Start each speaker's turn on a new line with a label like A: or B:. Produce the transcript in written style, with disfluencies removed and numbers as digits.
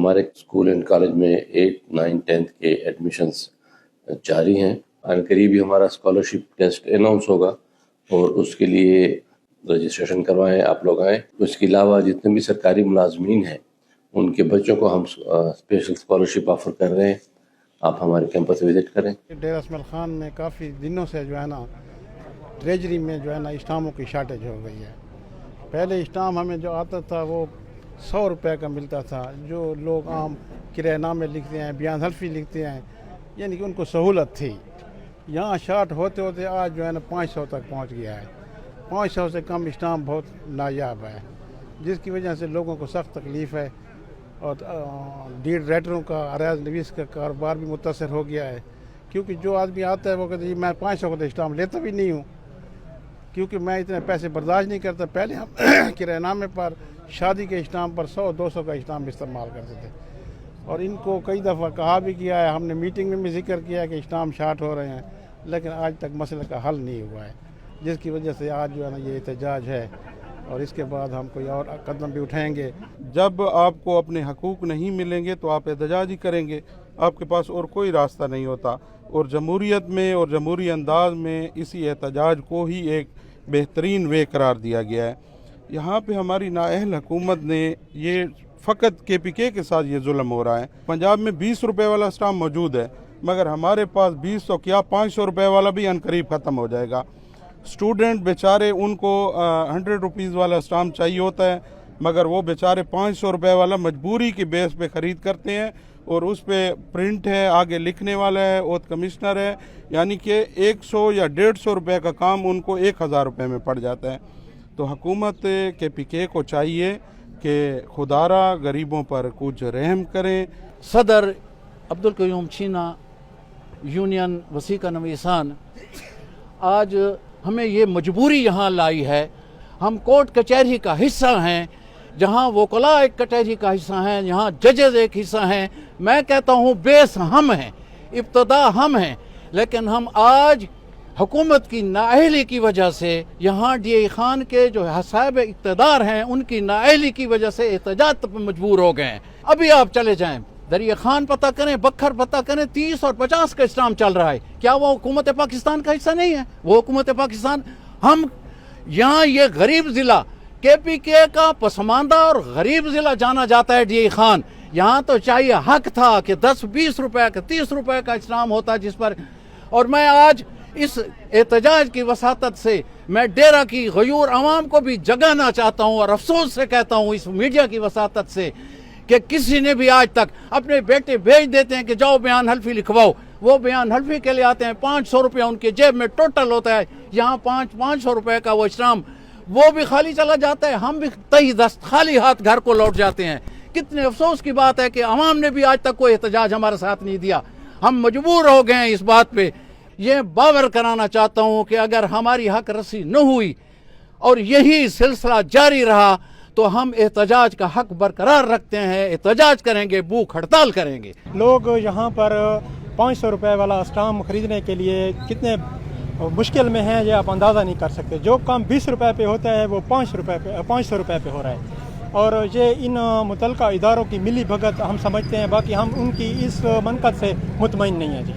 A: ہمارے school and college میں 8th 9th 10th کے ایڈمیشنز جاری ہیں. ان قریب ہی ہمارا اسکالرشپ ٹیسٹ اناؤنس ہوگا اور اس کے لیے رجسٹریشن کروائیں, آپ لوگ آئیں. اس کے علاوہ جتنے بھی سرکاری ملازمین ہیں ان کے بچوں کو ہم اسپیشل اسکالرشپ آفر کر رہے ہیں. آپ ہمارے کیمپس وزٹ کریں.
B: ڈیرہ اسماعیل خان میں کافی دنوں سے جو ہے نا ٹریجری میں جو ہے نا اسٹامپوں کی شارٹیج ہو گئی ہے. پہلے اسٹامپ ہمیں جو آتا تھا وہ 100 روپے کا ملتا تھا. جو لوگ عام کرایہ نامے لکھتے ہیں, بیان حلفی لکھتے ہیں, یعنی کہ ان کو سہولت تھی. یہاں شارٹ ہوتے ہوتے آج جو ہے نا 500 تک پہنچ گیا ہے. 500 سے کم اسٹامپ بہت نایاب ہے, جس کی وجہ سے لوگوں کو سخت تکلیف ہے. اور ڈیڈ رائٹروں کا عرائض نویس کا کاروبار بھی متاثر ہو گیا ہے, کیونکہ جو آدمی آتا ہے وہ کہتے ہیں میں 500 کا تو اسٹامپ لیتا بھی نہیں ہوں, کیونکہ میں اتنے پیسے برداشت نہیں کرتا. پہلے ہم کرایہ نامے پر شادی کے اسٹامپ پر 100-200 کا اسٹامپ استعمال کرتے تھے, اور ان کو کئی دفعہ کہا بھی کیا ہے, ہم نے میٹنگ میں بھی ذکر کیا ہے کہ اسٹامپ شارٹ ہو رہے ہیں, لیکن آج تک مسئلے کا حل نہیں ہوا ہے, جس کی وجہ سے آج جو ہے نا یہ احتجاج ہے. اور اس کے بعد ہم کوئی اور قدم بھی اٹھائیں گے.
C: جب آپ کو اپنے حقوق نہیں ملیں گے تو آپ احتجاج ہی کریں گے, آپ کے پاس اور کوئی راستہ نہیں ہوتا. اور جمہوریت میں اور جمہوری انداز میں اسی احتجاج کو ہی ایک بہترین وے قرار دیا گیا ہے. یہاں پہ ہماری نااہل حکومت نے یہ فقط KPK کے ساتھ یہ ظلم ہو رہا ہے. پنجاب میں 20 روپے والا اسٹامپ موجود ہے, مگر ہمارے پاس 20 تو کیا 500 روپے والا بھی عنقریب ختم ہو جائے گا. اسٹوڈنٹ بیچارے ان کو 100 روپیز والا اسٹامپ چاہیے ہوتا ہے, مگر وہ بیچارے 500 روپے والا مجبوری کی بیس پہ خرید کرتے ہیں, اور اس پہ پرنٹ ہے, آگے لکھنے والا ہے, اوتھ کمشنر ہے, یعنی کہ 100 یا 150 روپے کا کام ان کو 1000 روپے میں پڑ جاتا ہے. تو حکومت KPK کو چاہیے کہ خدارا غریبوں پر کچھ رحم کریں.
D: صدر عبدالقیوم چینا یونین وسیقہ نویسان آج ہمیں یہ مجبوری یہاں لائی ہے. ہم کورٹ کچہری کا حصہ ہیں, جہاں وکلاء ایک کچہری کا حصہ ہیں, یہاں ججز ایک حصہ ہیں. میں کہتا ہوں بیس ہم ہیں, ابتدا ہم ہیں, لیکن ہم آج حکومت کی نااہلی کی وجہ سے, یہاں DI خان کے جو صاحب اقتدار ہیں ان کی نااہلی کی وجہ سے احتجاج پر مجبور ہو گئے ہیں. ابھی آپ چلے جائیں, دریا خان پتہ کریں, بکھر پتہ کریں, 30 اور 50 کا اسٹامپ چل رہا ہے. کیا وہ حکومت پاکستان کا حصہ نہیں ہے؟ وہ حکومت پاکستان. ہم یہاں یہ غریب ضلع KPK کا پسماندہ اور غریب ضلع جانا جاتا ہے DI خان. یہاں تو چاہیے حق تھا کہ 10-20 روپے کا 30 روپے کا اسٹامپ ہوتا جس پر. اور میں آج اس احتجاج کی وساطت سے میں ڈیرہ کی غیور عوام کو بھی جگانا چاہتا ہوں, اور افسوس سے کہتا ہوں اس میڈیا کی وساطت سے کہ کسی نے بھی آج تک اپنے بیٹے بھیج دیتے ہیں کہ جاؤ بیان حلفی لکھواؤ. وہ بیان حلفی کے لیے آتے ہیں, 500 روپے ان کے جیب میں ٹوٹل ہوتا ہے. یہاں 500 روپے کا وہ اسٹامپ وہ بھی خالی چلا جاتا ہے, ہم بھی تہی دست خالی ہاتھ گھر کو لوٹ جاتے ہیں. کتنے افسوس کی بات ہے کہ عوام نے بھی آج تک کوئی احتجاج ہمارا ساتھ نہیں دیا. ہم مجبور ہو گئے ہیں اس بات پہ. یہ باور کرانا چاہتا ہوں کہ اگر ہماری حق رسی نہ ہوئی اور یہی سلسلہ جاری رہا تو ہم احتجاج کا حق برقرار رکھتے ہیں, احتجاج کریں گے, بھوک ہڑتال کریں گے.
E: لوگ یہاں پر 500 روپے والا اسٹامپ خریدنے کے لیے کتنے مشکل میں ہیں یہ آپ اندازہ نہیں کر سکتے. جو کام 20 روپے پہ ہوتا ہے وہ 500 روپے پہ ہو رہا ہے, اور یہ ان متعلقہ اداروں کی ملی بھگت ہم سمجھتے ہیں. باقی ہم ان کی اس منقط سے مطمئن نہیں ہیں. جی